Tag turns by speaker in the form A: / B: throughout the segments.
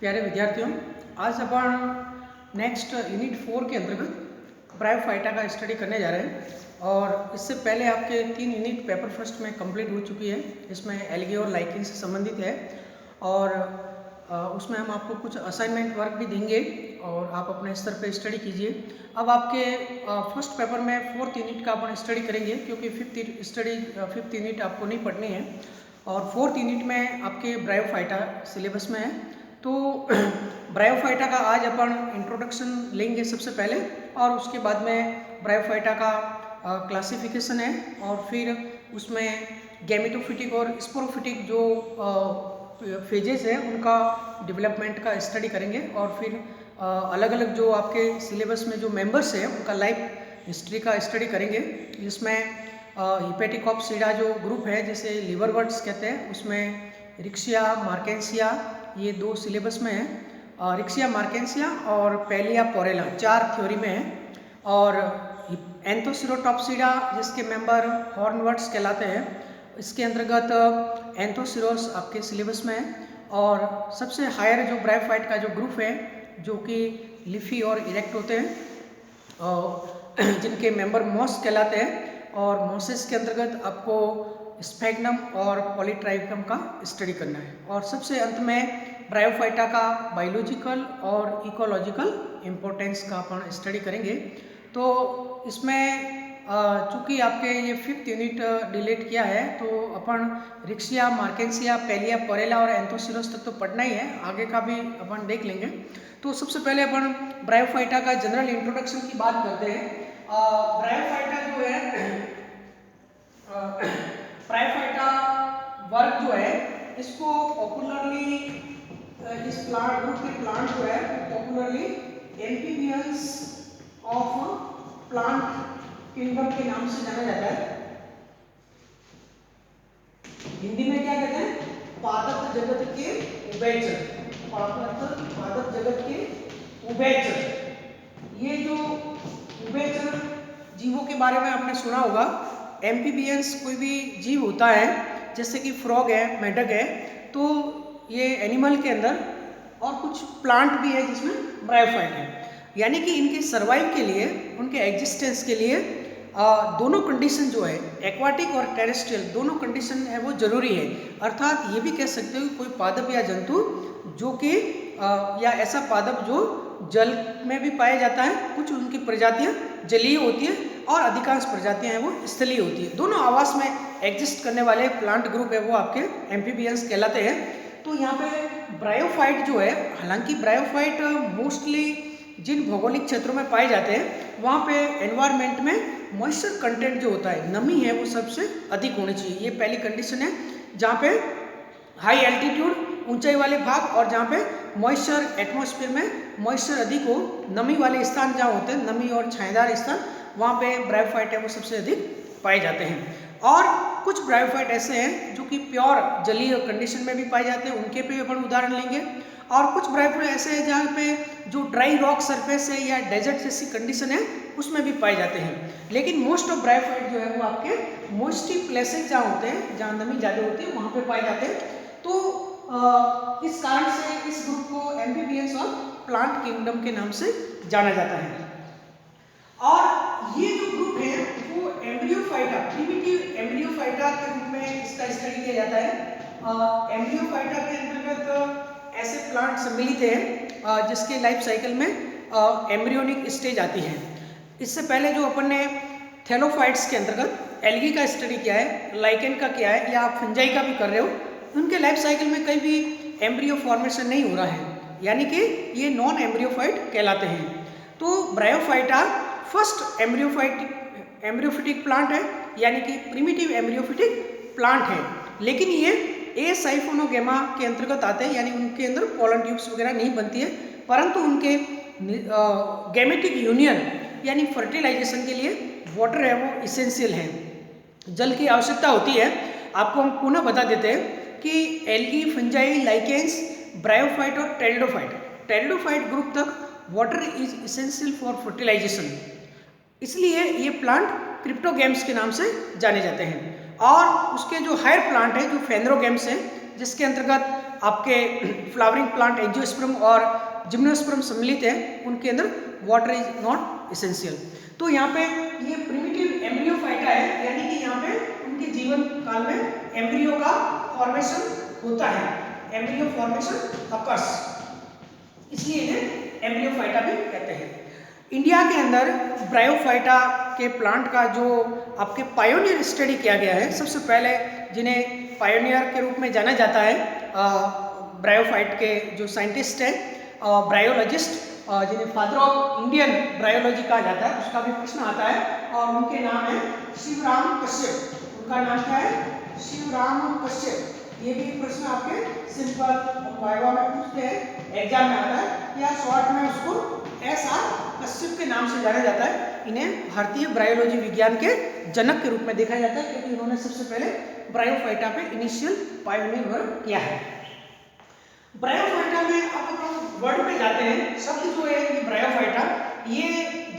A: प्यारे विद्यार्थियों, आज अपन नेक्स्ट यूनिट 4 के अंतर्गत ब्रायोफाइटा का स्टडी करने जा रहे हैं। और इससे पहले आपके 3 यूनिट पेपर फर्स्ट में कंप्लीट हो चुकी है। इसमें एल्गी और लाइकेन से संबंधित है और उसमें हम आपको कुछ असाइनमेंट वर्क भी देंगे और आप अपने स्तर पे स्टडी कीजिए। अब आपके फर्स्ट पेपर में 4th यूनिट का अपन स्टडी करेंगे, क्योंकि फिफ्थ यूनिट आपको नहीं पढ़नी है और 4th यूनिट में आपके ब्रायोफाइटा सिलेबस में है। तो ब्रायोफाइटा का आज अपन इंट्रोडक्शन लेंगे सबसे पहले, और उसके बाद में ब्रायोफाइटा का क्लासिफिकेशन है और फिर उसमें गैमेटोफिटिक और स्पोरोफिटिक जो फेजेस हैं उनका डेवलपमेंट का स्टडी करेंगे। और फिर अलग अलग जो आपके सिलेबस में जो मेंबर्स हैं उनका लाइफ हिस्ट्री का स्टडी करेंगे, जिसमें हिपेटिकॉप्सिडा जो ग्रुप है, जैसे लिवरवर्ट्स कहते हैं, उसमें रिक्शिया मार्केंसिया, ये 2 सिलेबस में है। रिक्शिया मार्केंसिया और पेलिया पोरेला 4 थ्योरी में है। और एंथोसिरोटॉप्सिडा जिसके मेंबर हॉर्नवर्ट्स कहलाते हैं, इसके अंतर्गत एंथोसिरोस आपके सिलेबस में है। और सबसे हायर जो ब्रायोफाइट का जो ग्रुप है, जो कि लिफी और इरेक्ट होते हैं, जिनके मेंबर मॉस कहलाते हैं। और मॉसेस के अंतर्गत आपको स्फैग्नम और पॉलीट्राइकम का स्टडी करना है। और सबसे अंत में ब्रायोफाइटा का बायोलॉजिकल और इकोलॉजिकल इम्पोर्टेंस का अपन स्टडी करेंगे। तो इसमें चूँकि आपके ये 5th यूनिट डिलीट किया है, तो अपन रिक्शिया मार्केंसिया पेलिया पोरेला और एंथोसिरोस तक तो पढ़ना ही है, आगे का भी अपन देख लेंगे। तो सबसे पहले अपन ब्रायोफाइटा का जनरल इंट्रोडक्शन की बात करते हैं। ब्रायोफाइटा जो है, ब्रायोफाइटा वर्ग जो है, इसको पॉपुलरली इस प्लांट ग्रुप के प्लांट जो है popularly amphibians of plant kingdom के नाम से जाना जाता है। हिंदी में क्या कहते हैं? पादप जगत के उभयचर, पादप जगत के उभयचर। ये जो उभयचर जीवों के बारे में आपने सुना होगा। एम्फीबियंस कोई भी जीव होता है, जैसे कि फ्रॉग है, मेढक है, तो ये एनिमल के अंदर, और कुछ प्लांट भी है जिसमें ब्रायोफाइट है। यानी कि इनके सर्वाइव के लिए, उनके एग्जिस्टेंस के लिए दोनों कंडीशन जो है, एक्वाटिक और टेरेस्ट्रियल दोनों कंडीशन है वो जरूरी है। अर्थात ये भी कह सकते हो कि कोई पादप या जंतु जो कि या ऐसा पादप जो जल में भी पाया जाता है, कुछ उनकी प्रजातियां जलीय होती है और अधिकांश प्रजातियां हैं वो स्थलीय होती है। दोनों आवास में एग्जिस्ट करने वाले प्लांट ग्रुप है वो आपके एम्फीबियंस कहलाते हैं। तो यहाँ पे ब्रायोफाइट जो है, हालांकि ब्रायोफाइट मोस्टली जिन भौगोलिक क्षेत्रों में पाए जाते हैं, वहाँ पे एनवायरनमेंट में मॉइस्चर कंटेंट जो होता है, नमी है, वो सबसे अधिक होनी चाहिए। ये पहली कंडीशन है, जहाँ पे हाई एल्टीट्यूड, ऊंचाई वाले भाग, और जहाँ पे मॉइस्चर, एटमॉस्फेयर में मॉइस्चर अधिक हो, नमी वाले स्थान जहाँ होते हैं, नमी और छायादार स्थान, वहाँ पे ब्रायोफाइट है वो सबसे अधिक पाए जाते हैं। और कुछ ब्रायोफाइट ऐसे हैं जो कि प्योर जलीय कंडीशन में भी पाए जाते हैं, उनके पे अपन उदाहरण लेंगे। और कुछ ब्रायोफाइट ऐसे हैं जहाँ पे जो ड्राई रॉक सरफेस है या डेजर्ट जैसी कंडीशन है, उसमें भी पाए जाते हैं। लेकिन मोस्ट ऑफ ब्रायोफाइट जो है वो आपके मोइस्टी प्लेसेस जहाँ होते हैं, जहाँ नमी ज़्यादा होती है, वहाँ पे पाए जाते हैं। तो इस कारण से इस ग्रुप को एम्फीबियंस और प्लांट किंगडम के नाम से जाना जाता है। और ये जो ग्रुप है वो एम्ब्रियोफाइटा, प्रिमिटिव एम्ब्रियोफाइटा के रूप में इसका स्टडी किया जाता है। एम्ब्रियोफाइटा के अंतर्गत ऐसे प्लांट सम्मिलित हैं जिसके लाइफ साइकिल में एम्ब्रियोनिक स्टेज आती है। इससे पहले जो अपन ने थैलोफाइट्स के अंतर्गत एल्गी का स्टडी किया है, लाइकेन का किया है, या आप फंजाई का भी कर रहे हो, उनके लाइफ साइकिल में कहीं भी एम्ब्रियो फॉर्मेशन नहीं हो रहा है, यानी कि ये नॉन एम्ब्रियोफाइट कहलाते हैं। तो ब्रायोफाइटा फर्स्ट एम्ब्रियोफिटिक प्लांट है, यानी कि प्रिमिटिव एम्ब्रियोफिटिक प्लांट है। लेकिन ये ए साइफोनोगेमा के अंतर्गत आते हैं, यानी उनके अंदर पोलन ट्यूब्स वगैरह नहीं बनती है, परंतु उनके गैमेटिक यूनियन यानी फर्टिलाइजेशन के लिए वाटर है वो इसेंशियल है, जल की आवश्यकता होती है। आपको हम पुनः बता देते हैं कि एल्गी, फंजाई, लाइकेन्स, ब्रायोफाइट और टेरिडोफाइट ग्रुप तक water is essential for fertilisation, इसलिए ये प्लांट क्रिप्टोगेम्स के नाम से जाने जाते हैं। और उसके जो हायर प्लांट है, जो फेनरोगेम्स हैं, जिसके अंतर्गत आपके फ्लावरिंग प्लांट एंजियोस्पर्म और जिम्नोस्पर्म सम्मिलित है, उनके अंदर वाटर इज नॉट इसेंशियल। तो यहाँ पे ये प्रिमिटिव एम्ब्रियोफाइटा है, यानी कि यहाँ पे उनके जीवन काल में एम्ब्रियो का फॉर्मेशन होता है, एम्ब्रियो फॉर्मेशन अकर्स, इसलिए इन्हें एम्ब्रियोफाइटा भी कहते हैं। इंडिया के अंदर ब्रायोफाइटा के प्लांट का जो आपके पायोनियर स्टडी किया गया है, सबसे पहले जिन्हें पायोनियर के रूप में जाना जाता है ब्रायोफाइट के जो साइंटिस्ट हैं, ब्रायोलॉजिस्ट, जिन्हें फादर ऑफ इंडियन ब्रायोलॉजी कहा जाता है, उसका भी प्रश्न आता है और उनके नाम है शिवराम कश्यप। उनका नाम क्या है? शिवराम कश्यप। ये भी प्रश्न आपके सिंपल वाइवा में पूछते हैं, एग्जाम में आता है, या शॉर्ट में उसको एस.आर. कश्यप के नाम से जाना जाता है। इन्हें भारतीय ब्रायोलॉजी विज्ञान के जनक के रूप में देखा जाता है, क्योंकि इन्होंने सबसे पहले ब्रायोफाइटा पे इनिशियल पायोनियर वर्क किया है। ब्रायोफाइटा में अब हम वर्ड पे जाते हैं। शब्द जो है ये ब्रायोफाइटा, ये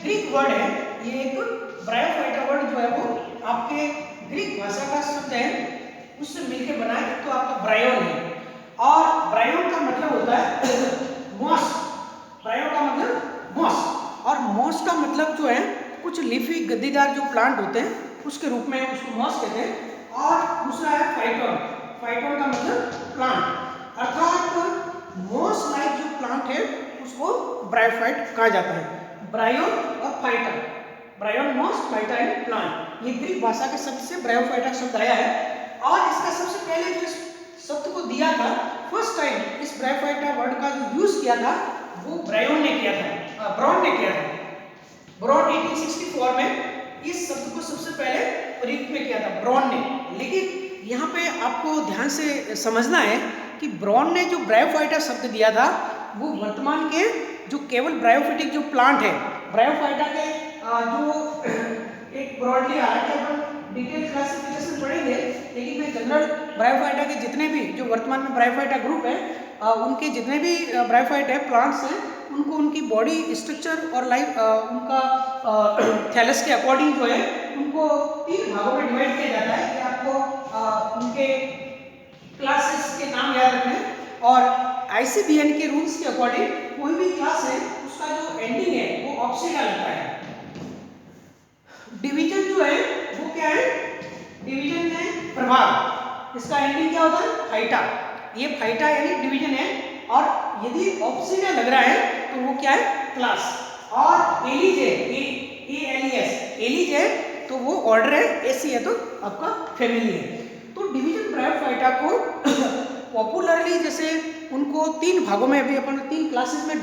A: ग्रीक वर्ड है। ये एक ब्रायोफाइटा वर्ड जो है वो आपके ग्रीक भाषा का शब्द है, उससे मिलकर बना है। तो आपका ब्रायोन है, और ब्रायोन का मतलब होता है मॉस। ब्रायोन का मतलब मॉस, और मॉस का मतलब जो है कुछ लीफी गद्दीदार जो प्लांट होते हैं उसके रूप में उसको मॉस कहते हैं। और दूसरा है फाइटोन। फाइटोन का मतलब प्लांट, अर्थात मॉस लाइक जो प्लांट है उसको ब्रायोफाइट कहा जाता है। ब्रायोन और phyta, bryon moss, phyta and plant, ये ग्रीक भाषा के शब्द से ब्रायोफाइटा शब्द आया है। और इसका सबसे पहले जो इस शब्द को दिया था, फर्स्ट टाइम इस ब्रायोफाइटा वर्ड का जो यूज किया था वो ब्रायोन ने किया था, ब्रॉन ने किया था। ब्रॉन 1864 में इस शब्द को सबसे पहले प्रयुक्त में किया था, ब्रॉन ने। लेकिन यहाँ पे आपको ध्यान से समझना है कि ब्रॉन ने जो ब्रायोफाइटा शब्द दिया था वो वर्तमान के जो केवल ब्रायोफिटिक जो प्लांट है, ब्रायोफाइटा के जो एक ब्रॉडली आ रहा है, अपन डिटेल क्लासिफिकेशन पढ़ेंगे, लेकिन मैं जनरल ब्रायोफाइटा के जितने भी जो वर्तमान में ब्रायोफाइटा ग्रुप है, उनके जितने भी ब्रायोफाइट है प्लांट्स हैं, उनको उनकी बॉडी स्ट्रक्चर और लाइफ उनका थैलस के अकॉर्डिंग जो है उनको 3 भागों में डिवाइड किया जाता है। कि आपको उनके क्लासेस के नाम याद रखने, और ICBN के रूल्स के अकॉर्डिंग कोई भी क्लास है उसका जो एंडिंग है वो ऑप्सिडा लगता है। डिवीजन जो है वो क्या है? डिवीजन है प्रभाव, इसका एंडिंग क्या होता है? फाइटा। ये फाइटा यानी डिवीजन है, और यदि ऑप्सिडा लग रहा है तो वो क्या है? क्लास। और एलिज है, ALES, एलिज है तो वो ऑर्डर है, AC है तो आपका फैमिली है। तो डिवीजन ब्रायोफाइटा को पॉपुलरली जैसे उनको 3 भागों में अभी अपन 3 क्लासेस में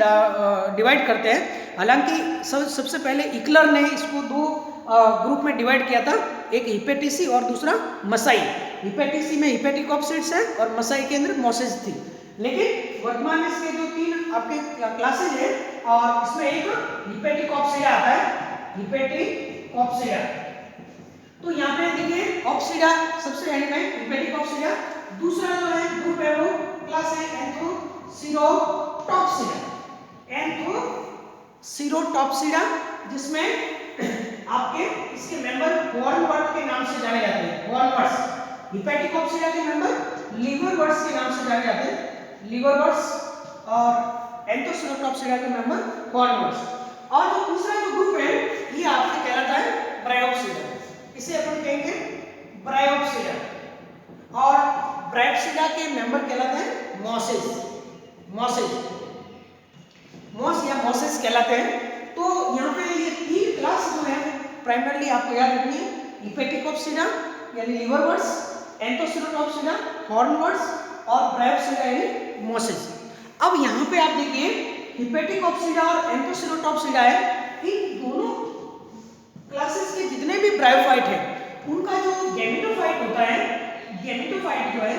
A: डिवाइड करते हैं। हालांकि सबसे पहले इक्लर ने इसको 2 ग्रुप में डिवाइड किया था, एक हिपेटिसी और दूसरा मसाई। हिपेटिसी में हिपेटिक ऑप्सिड्स है और मसाई के अंदर मॉसेज थी। लेकिन वर्तमान में इसके जो 3 आपके क्लासेज है, और इसमें एक हिपेटिक ऑप्सिडा आता है, हिपेटिक ऑप्सिडा। तो यहाँ पे देखिए ऑप्सिडा सबसे एंड में, हिपेटिक ऑप्सिडा। दूसरा जो है ग्रुप है वो क्लास है एंथोसिरोटॉप्सिडा, एंथोसिरोटॉप्सिडा, जिसमें आपके इसके मेंबर हॉर्नवर्ट के नाम से जाने जाते हैं, हॉर्नवर्ट्स। हिपेटिक ऑप्सिडा के मेंबर लिवरवर्ट्स के नाम से जाने जाते हैं, लिवरवर्ट्स, और एंथोसिरोटॉप्सिडा के मेंबर हॉर्नवर्ट्स। और जो दूसरा जो ग्रुप है ये आपके कहलाता है ब्रायोप्सिडा, इसे अपन कहेंगे ब्रायोप्सिडा। और ब्रायोप्सिडा के मेंबर कहलाते हैं मॉसेज, मॉसेज, मॉस या मॉसेज कहलाते हैं। तो यहाँ पे ये 3 क्लास जो है प्राइमरली आपको याद रखनी है, हिपेटिक ऑप्सिडा यानी लिवरवर्ट्स, एंथोसिरोटॉप्सिडा हॉर्नवर्ट्स, और ब्रायोप्सिडा यानी मॉसेज। अब यहाँ पे आप देखिए हिपेटिक ऑप्सिडा और एंथोसिरोटॉप्सिडा है, इन दोनों क्लासेस के जितने भी ब्रायोफाइट है उनका जो गैमेटोफाइट होता है, गैमेटोफाइट जो है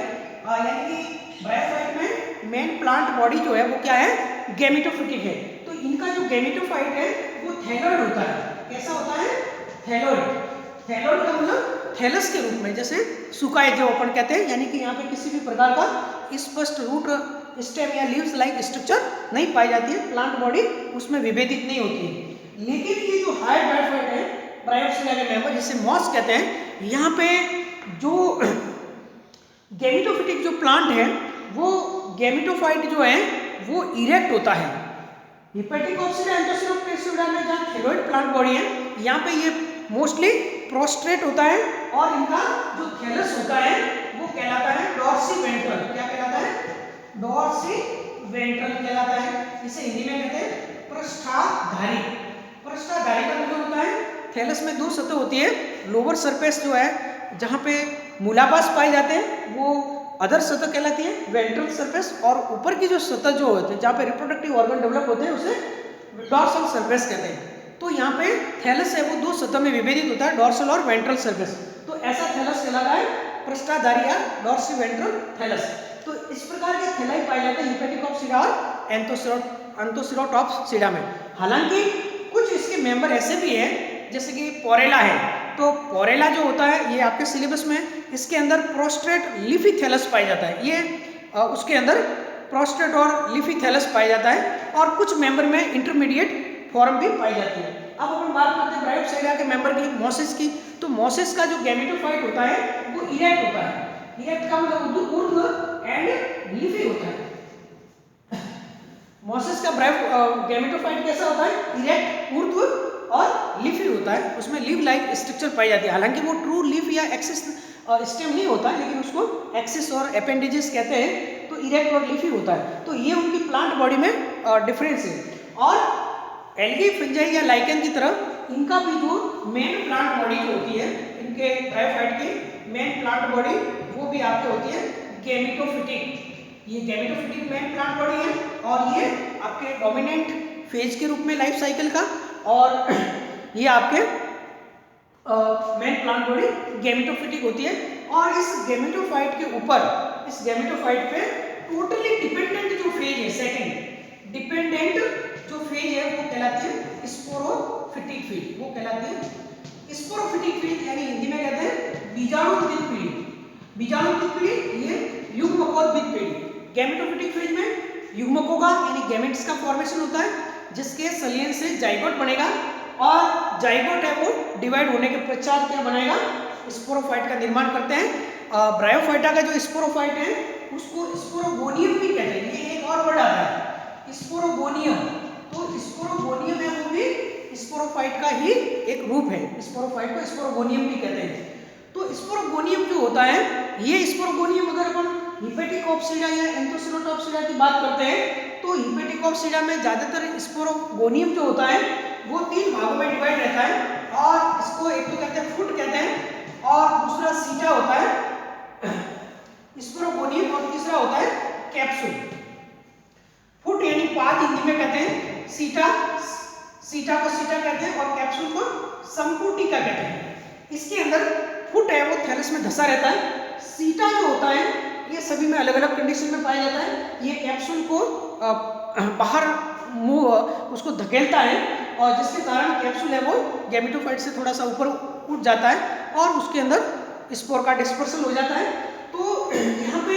A: यानी कि ब्रायोफाइट में मेन प्लांट बॉडी जो है वो क्या है? गैमेटोफिटिक है। तो इनका जो गैमेटोफाइट है वो थैलॉइड होता है। कैसा होता है? थैलॉइड। थैलॉइड का मतलब थैलस के रूप में, जैसे सुकाए जो अपन कहते हैं, यानी कि यहाँ पे किसी भी प्रकार का स्पष्ट रूट स्टेम या लीव्स लाइक स्ट्रक्चर नहीं पाई जाती है, प्लांट बॉडी उसमें विभेदित नहीं होती है। लेकिन ये जो हाई ब्रायोफाइट है, ब्रायोप्सिडा के मेंबर जिसे मॉस कहते हैं, यहाँ पे जो गैमेटोफिटिक जो प्लांट है वो गैमेटोफाइट जो है वो इरेक्ट होता है। हिपेटिकोप्सिडा एंथोसिरोप्टेसिडा में जहाँ थैलोइड प्लांट बॉडी है यहाँ पे ये मोस्टली प्रोस्ट्रेट होता है और इनका जो थैलस होता है वो कहलाता है डॉर्सी वेंट्रल। क्या कहलाता है? डॉर्सी वेंट्रल कहलाता है। इसे हिंदी में कहते हैं पृष्ठधारी। पृष्ठधारी का मतलब होता है थैलस में दो सतह होती है। लोअर सरफेस जो है जहाँ पे मूलापास पाए जाते हैं वो अदर सतह कहलाती है वेंट्रल सरफेस, और ऊपर की जो सतह जो होती है जहाँ पे रिप्रोडक्टिव ऑर्गन डेवलप होते हैं उसे डॉर्सल सरफेस कहते हैं। तो यहाँ पे थैलस है वो दो सतह में विभेदित होता है, डॉर्सल और वेंट्रल सरफेस। तो ऐसा थैलस कहलाता है पृष्ठधारी या डॉर्सी वेंट्रल थैलस। तो इस प्रकार के थैलाई पाए जाते हैं हिपेटिकोप्सिडा और एंथोसिरोटॉप्सिडा में। हालांकि कुछ इसके मेंबर ऐसे भी हैं जैसे कि पोरेला है। तो पोरेला जो होता है ये आपके सिलेबस में इसके अंदर प्रोस्ट्रेट लीफी थैलस पाया जाता है। ये उसके अंदर प्रोस्ट्रेट और लीफी थैलस पाया जाता है और कुछ मेंबर में इंटरमीडिएट फॉर्म भी पाई जाती है। अब अपन बात करते हैं ब्रायोप्सिडा के मेंबर की, मोसिस की। तो मोसिस का जो गैमेटोफाइट होता है वो इरेक्ट होता है। इरेक्ट का मतलब ऊर्ध्व एंड लीफी होता है। मोसिस का गैमेटोफाइट कैसा होता है? इरेक्ट, ऊर्ध्व और लीफी होता है। उसमें लीफ लाइक स्ट्रक्चर पाई जाती है। हालांकि वो ट्रू लीफ या एक्सिस स्टेम नहीं होता है, लेकिन उसको एक्सिस और अपेंडेजेस कहते हैं। तो इरेक्ट और लीफी होता है। तो ये उनकी प्लांट बॉडी में डिफरेंस है। और एल्गी, फंजाई या लाइकेन की तरह इनका भी जो मेन प्लांट बॉडी जो होती है इनके ब्रायोफाइट की मेन प्लांट बॉडी वो भी आपके होती है गैमेटोफिटिक। ये गैमेटोफिटिक मेन प्लांट बॉडी है और ये आपके डोमिनेंट फेज के रूप में लाइफ साइकिल का, और ये आपके मेन प्लांट बॉडी गैमेटोफिटिक होती है। और इस गैमेटोफाइट के ऊपर, इस गैमेटोफाइट पे टोटली डिपेंडेंट जो फेज है, सेकंड डिपेंडेंट जो फेज है वो कहलाती है स्पोरोफिटिक फेज। वो कहलाती है स्पोरोफिटिक फेज, यानी हिंदी में कहते हैं बीजाणुोत्पीत पीढ़ी। बीजाणुोत्पीत पीढ़ी ये युग्मकोद्भिद पीढ़ी। गैमेटोफिटिक फेज में युग्मकों का यानी गैमेट्स का फॉर्मेशन होता है जिसके सलियन से जाइगोट बनेगा, और जाइगोट है वो डिवाइड होने के पश्चात क्या बनाएगा? स्पोरोफाइट का निर्माण करते हैं। ब्रायोफाइटा का जो स्पोरोफाइट है उसको स्पोरोगोनियम भी कहते हैं। ये एक और वर्ड आता है स्पोरोगोनियम। तो स्पोरोगोनियम है वो भी स्पोरोफाइट का ही एक रूप है। स्पोरोफाइट को स्पोरोगोनियम भी कहते हैं। तो स्पोरोगोनियम जो होता है, ये स्पोरोगोनियम अगर अपन हिपेटिकोप्सिडा या एंथोसिरोटॉप्सिडा की बात करते हैं तो हिपेटिकोप्सिडा में ज्यादातर स्पोरोगोनियम जो होता है वो 3 भागों में डिवाइड रहता है। और इसको एक तो कहते हैं फुट कहते हैं, और दूसरा सीटा होता है स्पोरोगोनियम, और तीसरा होता है कैप्सूल। फुट यानी पात हिंदी में कहते हैं, सीटा को सीटा कहते हैं, और कैप्सूल को संपुटिका कहते हैं। इसके अंदर फुट है वो थैलस में धंसा रहता है। सीटा जो होता है ये सभी में अलग अलग कंडीशन में पाया जाता है। ये कैप्सूल को बाहर उसको धकेलता है, और जिसके कारण कैप्सूल है वो गैमेटोफाइट से थोड़ा सा ऊपर उठ जाता है और उसके अंदर स्पोर का डिस्पर्सल हो जाता है। तो यहाँ पे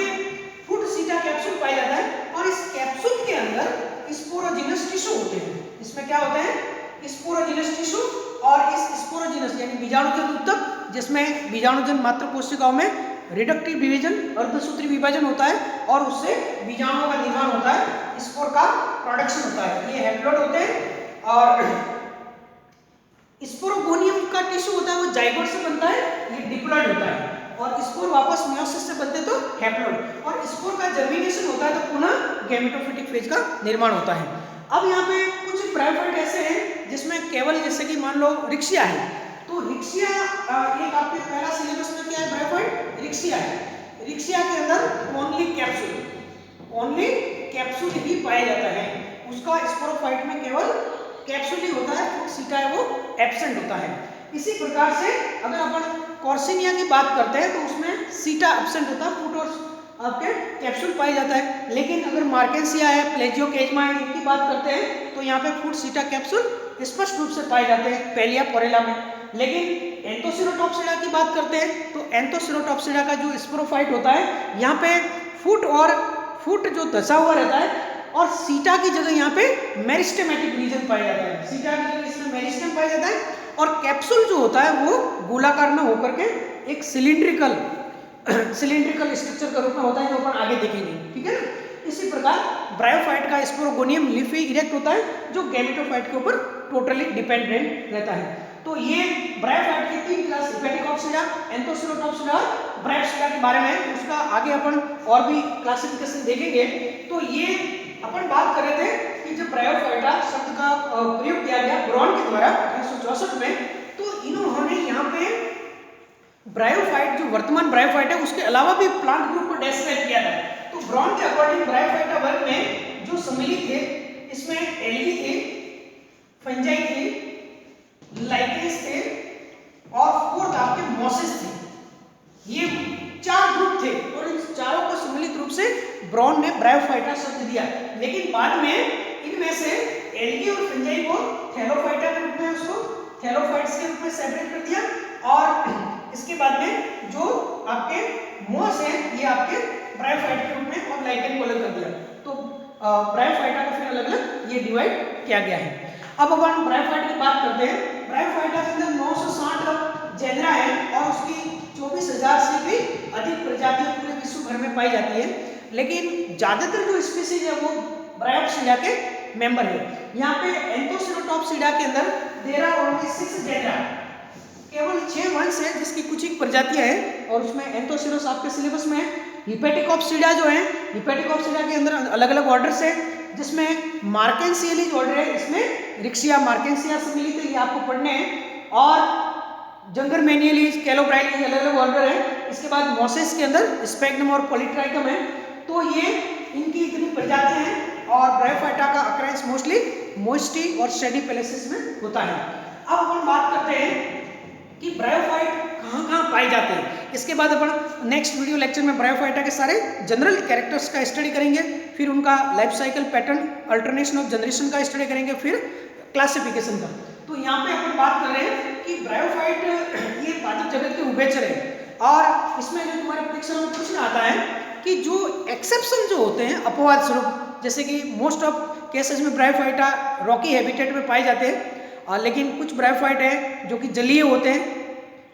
A: फुट, सीटा, कैप्सूल पाया जाता है। और इस कैप्सूल के अंदर स्पोरोजिनस टिश्यू होते हैं। इसमें क्या होते हैं? Sporogenous tissue. और इस स्पोरोजिनस यानी बीजाणुजन ऊतक, जिसमें बीजाणुजन मात्र कोशिकाओं में रिडक्टिव डिवीजन, अर्धसूत्री विभाजन होता है, और उससे बीजाणुओं का निर्माण होता है, स्पोर का प्रोडक्शन होता है। ये हैप्लॉइड होते हैं। और स्पोरोगोनियम का टिश्यू होता है वो जाइगोट से बनता है, ये डिप्लॉइड होता है, और स्पोर वापस मियोसिस से बनते तो हैप्लॉइड। और स्पोर का जर्मिनेशन होता है तो पुनः गैमेटोफिटिक फेज का निर्माण होता है। अब यहाँ पे कुछ ब्रायोफाइट ऐसे हैं जिसमें केवल, जैसे कि मान लो रिक्शिया है, तो रिक्शिया एक आपके पहला सिलेबस में क्या है? ब्रायोफाइट रिक्शिया है। रिक्शिया के अंदर ओनली कैप्सूल ही पाया जाता है। उसका स्पोरोफाइट में केवल कैप्सूल ही होता है, फुट, सीटा है वो एब्सेंट होता है। इसी प्रकार से अगर अपन कॉर्सिनिया की बात करते हैं तो उसमें सीटा एब्सेंट होता है, फुट और आपके कैप्सूल पाया जाता है। लेकिन अगर मार्केंसिया है, प्लेजियोकेजमा है, इनकी बात करते हैं तो यहाँ पे फुट, सीटा, कैप्सूल स्पष्ट रूप से पाए जाते हैं पेलिया, पोरेला में। लेकिन एंथोसिरोटॉप्सिडा की बात करते हैं तो एंथोसिरोटॉप्सिडा का जो स्पोरोफाइट होता है यहाँ पे फुट जो धंसा हुआ रहता है, और सीटा की जगह यहाँ पे मेरिस्टेमेटिक रीजन पाया जाता है। सीटा की जगह इसमें मेरिस्टेम पाया जाता है, और कैप्सूल जो होता है वो गोलाकार न होकर के एक सिलिंड्रिकल स्ट्रक्चर का रूप में होता है, जो अपन आगे देखेंगे। ठीक है ना? इसी प्रकार ब्रायोफाइट का स्पोरोगोनियम लीफी इरेक्ट होता है जो गैमेटोफाइट के ऊपर टोटली डिपेंडेंट रहता है। तो ये ब्रायोफाइट की 3 क्लास हेपेटिकॉप्सिडा, एंथोसिरोटॉप्सिडा और ब्रायोप्सिडा के बारे में उसका आगे अपन और भी क्लासिफिकेशन देखेंगे। तो ये अपन बात कर रहे थे कि जब ब्रायोफाइटा शब्द का प्रयोग किया गया ब्रॉन के द्वारा 1864 में, तो इन्होंने यहाँ पे ब्रायोफाइट जो वर्तमान ब्रायोफाइट है उसके अलावा भी प्लांट ग्रुप को डेस्क्राइब किया था। तो ब्रॉन के अकॉर्डिंग ब्रायोफाइटा वर्ग में जो सम्मिलित थे इसमें एल्गी थे, फंजाई थे, लाइकेंस थे और फोर्थ आपके मॉसेस थे। ये 4 ग्रुप थे और इन चारों को सम्मिलित रूप से ब्रॉन ने ब्रायोफाइटा शब्द दिया। लेकिन बाद में इनमें से एल्गी और फंजाई को थैलोफाइटा के रूप में उसको थैलोफाइट्स के रूप में सेपरेट कर दिया और इसके बाद में जो आपके मॉस है ये आपके ब्रायोफाइट के रूप में और लाइकेन को अलग कर दिया। तो ब्रायोफाइटा को फिर अलग अलग ये डिवाइड किया गया है। अब अपन ब्रायोफाइट की बात करते हैं। ब्रायोफाइटा के अंदर 960 जेनरा है और उसकी 24,000 से भी अधिक प्रजातियां पूरे विश्व भर में पाई जाती है। लेकिन ज्यादातर जो स्पीसीज है वो ब्रायोप्सिडा के मेंबर है। यहाँ पे एंथोसिरोटॉप्सिडा के अंदर देयर आर ओनली 6 जेनरा, केवल 6 वंश है जिसकी कुछ ही प्रजातियां हैं और उसमें एंथोसिरोस आपके सिलेबस में है। हिपेटिकॉप्सिडा जो है, हिपेटिकॉप्सिडा के अंदर अलग अलग ऑर्डर्स है जिसमें मार्केंसियली ऑर्डर है, इसमें रिक्सिया मार्केंसिया से मिली थी, ये आपको पढ़ने हैं। और जंगर मैनियली, कैलोब्राइली अलग अलग ऑर्डर है। इसके बाद मोसेस के अंदर स्पेग्नम और पॉलीट्राइकम है। तो ये इनकी इतनी प्रजातियां हैं और ब्रायोफाइटा का अक्रेंस मोस्टली मोइस्टी और शेडी पैलेसेस में होता है। अब अपन बात करते हैं कि ब्रायोफाइट कहाँ पाए जाते हैं। इसके बाद अपन नेक्स्ट वीडियो लेक्चर में ब्रायोफाइटा के सारे जनरल कैरेक्टर्स का स्टडी करेंगे, फिर उनका life cycle pattern, alternation of generation का स्टडी करेंगे, फिर क्लासिफिकेशन का। तो यहाँ पे अपन बात कर रहे हैं कि ब्रायोफाइट ये पादप जगत के उभयचर है और इसमें जो तुम्हारे परीक्षा में प्रश्न आता है कि जो एक्सेप्शन जो होते हैं अपवाद स्वरूप, जैसे कि मोस्ट ऑफ केसेस में ब्रायोफाइटा रॉकी हैबिटेट में पाए जाते हैं लेकिन कुछ ब्रायोफाइट है जो कि जलीय होते हैं।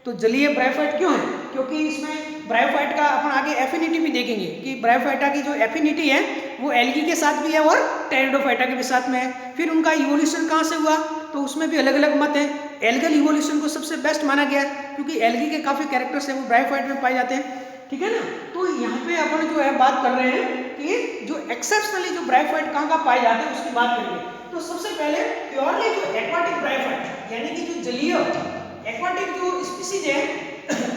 A: तो जलीय ब्रायोफाइट क्यों है? क्योंकि इसमें ब्रायोफाइट का अपन आगे एफिनिटी भी देखेंगे कि ब्रायोफाइटा की जो एफिनिटी है वो एल्गी के साथ भी है और टेरिडोफाइटा के भी साथ में है। फिर उनका इवोल्यूशन कहाँ से हुआ तो उसमें भी अलग अलग मत है। एल्गल इवोल्यूशन को सबसे बेस्ट माना गया क्योंकि एल्गी के काफ़ी कैरेक्टर्स हैं वो ब्रायोफाइट में पाए जाते हैं, ठीक है ना। तो यहाँ पे अपन जो है बात कर रहे हैं कि जो एक्सेप्शनली जो ब्रायोफाइट कहाँ पाए जाते हैं उसकी बात करेंगे। तो सबसे पहले प्योरली जो एक्वाटिक ब्रायोफाइट यानी कि जो जलीय एक्वाटिक जो स्पीसीज है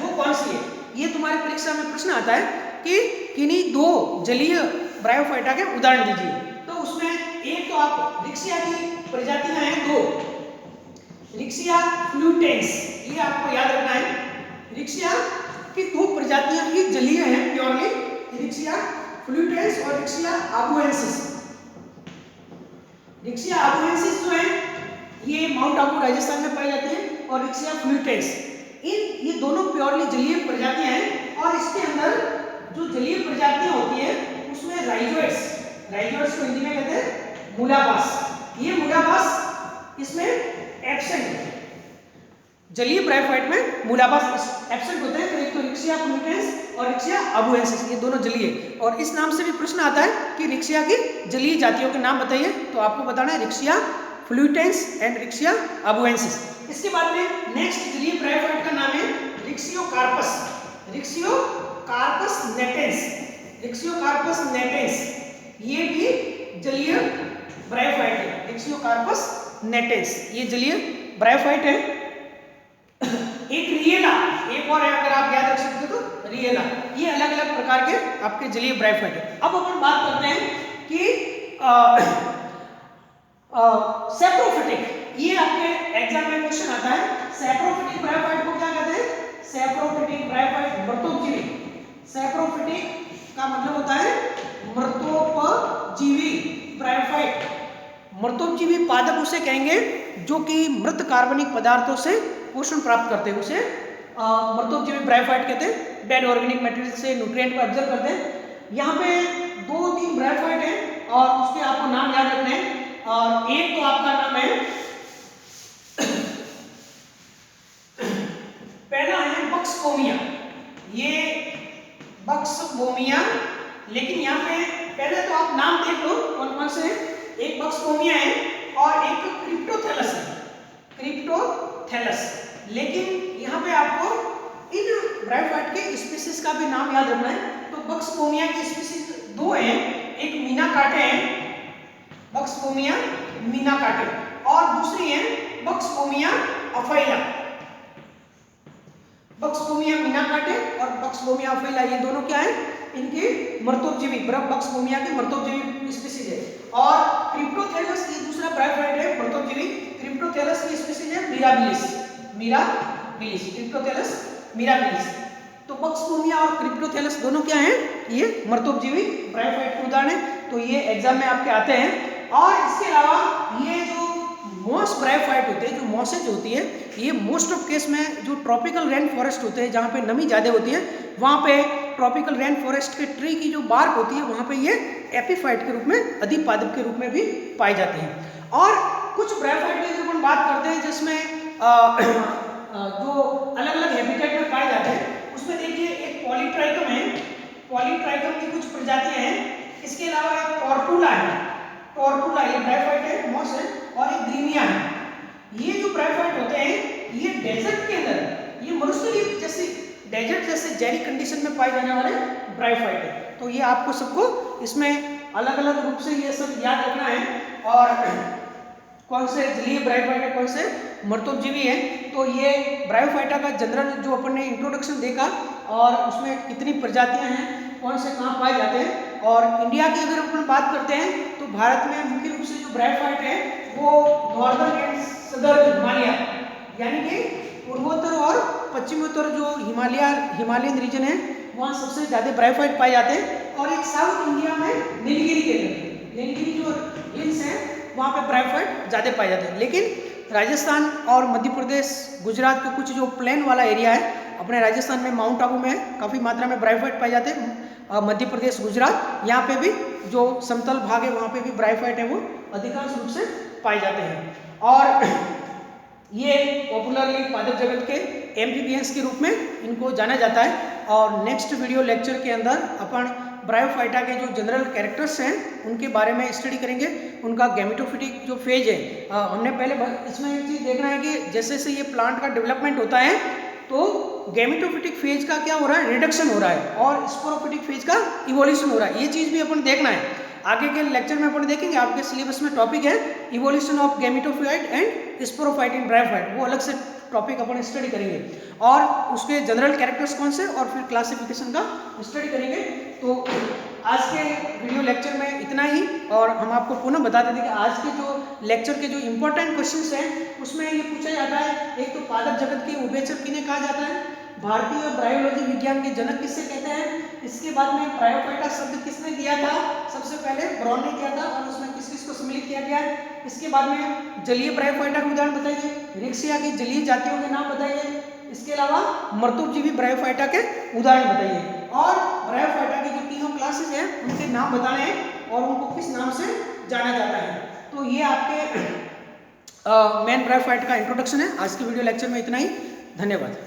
A: वो कौन सी है, ये तुम्हारी परीक्षा में प्रश्न आता है कि किन्हीं 2 जलीय ब्रायोफाइटा के उदाहरण दीजिए। तो उसमें एक तो आप रिक्सिया की प्रजातियां हैं 2, रिक्सिया फ्लूटेंस, ये आपको याद रखना है। रिक्सिया की 2 प्रजातियां ही जलीय हैं प्योरली, रिक्सिया फ्लूटेंस और रिक्सिया आबुएंसिस। रिक्सिया आबुएंसिस जो है ये माउंट आबू राजस्थान में पाई जाती है और रिक्सिया फ्लूटेंस ये दोनों प्योरली जलीय प्रजातियां हैं। और इसके अंदर जो जलीय प्रजातियां होती हैं उसमें राइजोइड्स को हिंदी में कहते हैं मूलाबास। ये मूलाबास इसमें एब्सेंट है, जलीय ब्रायोफाइट में मूलाबास एब्सेंट होते हैं। तो एक तो रिक्सिया फ्लूटेंस और रिक्सिया आबुएंसिस ये दोनों जलीय। और इस नाम से भी प्रश्न आता है कि रिक्सिया की जलीय जातियों के नाम बताइए, तो आपको बताना है रिक्सिया फ्लूटेंस एंड रिक्सिया आबुएंसिस। इसके बाद में नेक्स्ट जलीय ब्रायोफाइट का नाम है रिक्सियोकार्पस, रिक्सियोकार्पस नेटेंस, रिक्सियोकार्पस नेटेंस ये भी जलीय ब्रायोफाइट है। रिक्सियोकार्पस नेटेंस ये जलीय ब्रायोफाइट है। एक रिएला, एक और है अगर आप याद रख सकते हो तो रिएला, ये अलग अलग प्रकार के आपके जलीय ब्रायोफाइट है। अब अपन बात करते हैं कि सैप्रोफिटिक, ये आपके एग्जाम में क्वेश्चन आता है। सैप्रोफिटिक ब्रायोफाइट को क्या कहते हैं? Saprophytic bryophyte मृतोपजीवी। सैप्रोफिटिक का मतलब होता है मृतोपजीवी ब्रायोफाइट। मृतोपजीवी पादप उसे कहेंगे जो कि मृत कार्बनिक पदार्थों से पोषण प्राप्त करते हैं, उसे मृतोपजीवी ब्रायोफाइट कहते हैं। डेड ऑर्गेनिक मटेरियल से न्यूट्रिएंट को एब्जॉर्ब करते हैं। यहाँ पे 2-3 ब्रायोफाइट हैं और उसके आपको नाम याद रखने हैं। और एक तो आपका नाम है पहला है बक्सबोमिया, ये बक्सबोमिया, लेकिन यहाँ पे पहले तो आप नाम देख लो कौन कौन से हैं। एक बक्सपोमिया है और एक क्रिप्टोथैलस है, क्रिप्टोथैलस। लेकिन यहाँ पे आपको इन ब्रायोफाइट के स्पीसीज का भी नाम याद रखना है। तो बक्सपोमिया की स्पीसीज दो हैं, एक मीनाकाटे है, बक्सपोमिया मीनाकाटे, और दूसरी है बक्सपोमिया अफाइला। बक्सपोमिया मीनाकाटे और बक्सपोमिया अफाइला ये दोनों क्या है, इनके मर्तोपजीवी बक्सपोमिया के मर्तोपजीवी स्पीसीज है। और क्रिप्टोथैलस ये दूसरा ब्रायोफाइट है मर्तोपजीवी। क्रिप्टोथैलस की स्पीसीज है मिराबिलिस, मिराबिलिस, क्रिप्टोथैलस मिराबिलिस। तो बक्सपोमिया और क्रिप्टोथैलस दोनों क्या हैं, ये मर्तोपजीवी ब्रायोफाइट के उदाहरण है। तो ये एग्जाम में आपके आते हैं। और इसके अलावा ये जो मॉस ब्रायोफाइट होते हैं, जो मॉसेज होती है, ये मोस्ट ऑफ केस में जो ट्रॉपिकल रेन फॉरेस्ट होते हैं जहाँ पे नमी ज़्यादा होती है, वहाँ पे ट्रॉपिकल रेन फॉरेस्ट के ट्री की जो बार्क होती है वहाँ पे ये एपीफाइट के रूप में, अधिपादप के रूप में भी पाए जाते हैं। और कुछ ब्रायोफाइट की अगर हम बात करते हैं जिसमें जो अलग अलग हैबिटेट में पाए जाते हैं, उसमें देखिए एक पॉलीट्राइकम है, पॉलीट्राइकम की कुछ प्रजातियां हैं। इसके अलावा एक टॉर्टुला है, टॉर्टुला ये ब्रायोफाइट है, मॉस है, और एक ग्रीनिया है। ये जो ब्रायोफाइट होते हैं ये डेजर्ट के अंदर, ये मरुस्थलीय जैसे डेजर्ट जैसे जेरी कंडीशन में पाए जाने वाले ब्रायोफाइट है। तो ये आपको सबको इसमें अलग अलग रूप से ये सब याद रखना है। और कौन से जलीय ब्रायोफाइट है, कौन से मर्तोपजीवी है। तो ये ब्रायोफाइटा का जनरल जो अपन ने इंट्रोडक्शन देखा, और उसमें कितनी प्रजातियां हैं, कौन से कहाँ पाए जाते हैं। और इंडिया की अगर अपन बात करते हैं तो भारत में मुख्य रूप से जो ब्रायोफाइट है वो नॉर्दर्न एंड सदर्न हिमालय, यानी कि पूर्वोत्तर और पश्चिमोत्तर जो हिमालयन रीजन है वहाँ सबसे ज़्यादा ब्रायोफाइट पाए जाते हैं। और एक साउथ इंडिया में नीलगिरी के अंदर, नीलगिरी जो हिल्स हैं वहाँ पे ब्रायोफाइट ज़्यादा पाए जाते हैं। लेकिन राजस्थान और मध्य प्रदेश, गुजरात के कुछ जो प्लेन वाला एरिया है, अपने राजस्थान में माउंट आबू में काफ़ी मात्रा में ब्रायोफाइट पाए जाते हैं। मध्य प्रदेश, गुजरात, यहाँ पे भी जो समतल भाग है वहाँ पे भी ब्रायोफाइट है वो अधिकांश रूप से पाए जाते हैं। और ये पॉपुलरली पादप जगत के एम्फीबियंस के रूप में इनको जाना जाता है। और नेक्स्ट वीडियो लेक्चर के अंदर अपन ब्रायोफाइटा के जो जनरल कैरेक्टर्स हैं उनके बारे में स्टडी करेंगे, उनका गैमेटोफिटिक जो फेज है। हमने पहले इसमें एक चीज़ देखना है कि जैसे जैसे ये प्लांट का डेवलपमेंट होता है तो गैमेटोफिटिक फेज का क्या हो रहा है, रिडक्शन हो रहा है, और स्पोरोफिटिक फेज का इवोल्यूशन हो रहा है। ये चीज़ भी अपन देखना है। आगे के लेक्चर में अपन देखेंगे, आपके सिलेबस में टॉपिक है evolution of gametophyte and sporophyte in bryophyte, वो अलग से टॉपिक अपन स्टडी करेंगे। और उसके जनरल कैरेक्टर्स कौन से, और फिर क्लासिफिकेशन का स्टडी करेंगे। तो आज के वीडियो लेक्चर में इतना ही। और हम आपको पुनः बता देते कि आज के जो लेक्चर के जो इंपॉर्टेंट क्वेश्चंस हैं उसमें ये पूछा जाता है, एक तो पादप जगत के उभयचर किन्हें कहा जाता है, भारतीय ब्रायोलॉजी विज्ञान के जनक किससे कहते हैं, इसके बाद में ब्रायोफाइटा शब्द किसने दिया था, सबसे पहले ब्राउन ने किया था, और उसमें किस किस को सम्मिलित किया गया है। इसके बाद में जलीय ब्रायोफाइटा के उदाहरण बताइए, रिक्सिया की जलीय जातियों के नाम बताइए। इसके अलावा मर्तोपजीवी ब्रायोफाइटा के उदाहरण बताइए। और ब्रायोफाइटा की जो तीनों क्लासेस हैं उनके नाम बताने हैं और उनको किस नाम से जाना जाता है। तो ये आपके मेन ब्रायोफाइट का इंट्रोडक्शन है। आज के वीडियो लेक्चर में इतना ही। धन्यवाद।